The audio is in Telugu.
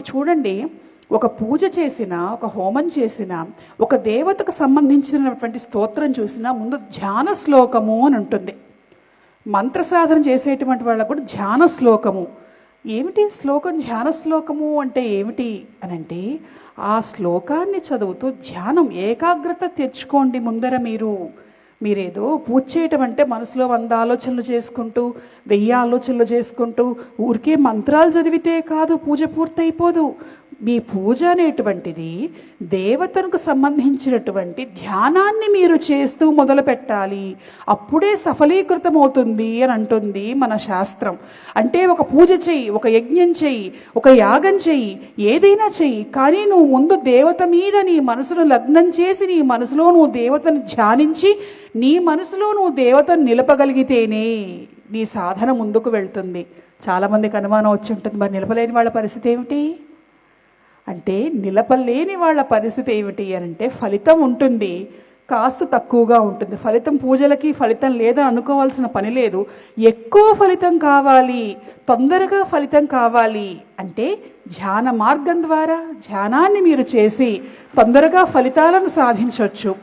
చూడండి, ఒక పూజ చేసినా, ఒక హోమం చేసినా, ఒక దేవతకు సంబంధించినటువంటి స్తోత్రం చూసినా ముందు ధ్యాన శ్లోకము అని ఉంటుంది. మంత్ర సాధన చేసేటువంటి వాళ్ళకు కూడా ధ్యాన శ్లోకము. ఏమిటి శ్లోకం? ధ్యాన శ్లోకము అంటే ఏమిటి అనంటే, ఆ శ్లోకాన్ని చదువుతూ ధ్యానం, ఏకాగ్రత తెచ్చుకోండి. ముందర మీరేదో పూజ చేయటం అంటే మనసులో 100 ఆలోచనలు చేసుకుంటూ, 1000 ఆలోచనలు చేసుకుంటూ ఊరికే మంత్రాలు చదివితే కాదు పూజ పూర్తయిపోదు. మీ పూజ అనేటువంటిది దేవతలకు సంబంధించినటువంటి ధ్యానాన్ని మీరు చేస్తూ మొదలు పెట్టాలి. అప్పుడే సఫలీకృతం అవుతుంది అని అంటుంది మన శాస్త్రం. అంటే ఒక పూజ చెయ్యి, ఒక యజ్ఞం చెయ్యి, ఒక యాగం చెయ్యి, ఏదైనా చెయ్యి, కానీ నువ్వు ముందు దేవత మీద నీ మనసును లగ్నం చేసి, నీ మనసులో నువ్వు దేవతను ధ్యానించి, నీ మనసులో నువ్వు దేవతను నిలపగలిగితేనే నీ సాధన ముందుకు వెళ్తుంది. చాలా మందికి అనుమానం వచ్చి ఉంటుంది, మరి నిలపలేని వాళ్ళ పరిస్థితి ఏమిటి అంటే, నిలపలేని వాళ్ళ పరిస్థితి ఏమిటి అంటే, ఫలితం ఉంటుంది, కాస్త తక్కువగా ఉంటుంది. ఫలితం, పూజలకి ఫలితం లేదని అనుకోవాల్సిన పని లేదు. ఎక్కువ ఫలితం కావాలి, తొందరగా ఫలితం కావాలి అంటే ధ్యాన మార్గం ద్వారా ధ్యానాన్ని మీరు చేసి తొందరగా ఫలితాలను సాధించవచ్చు.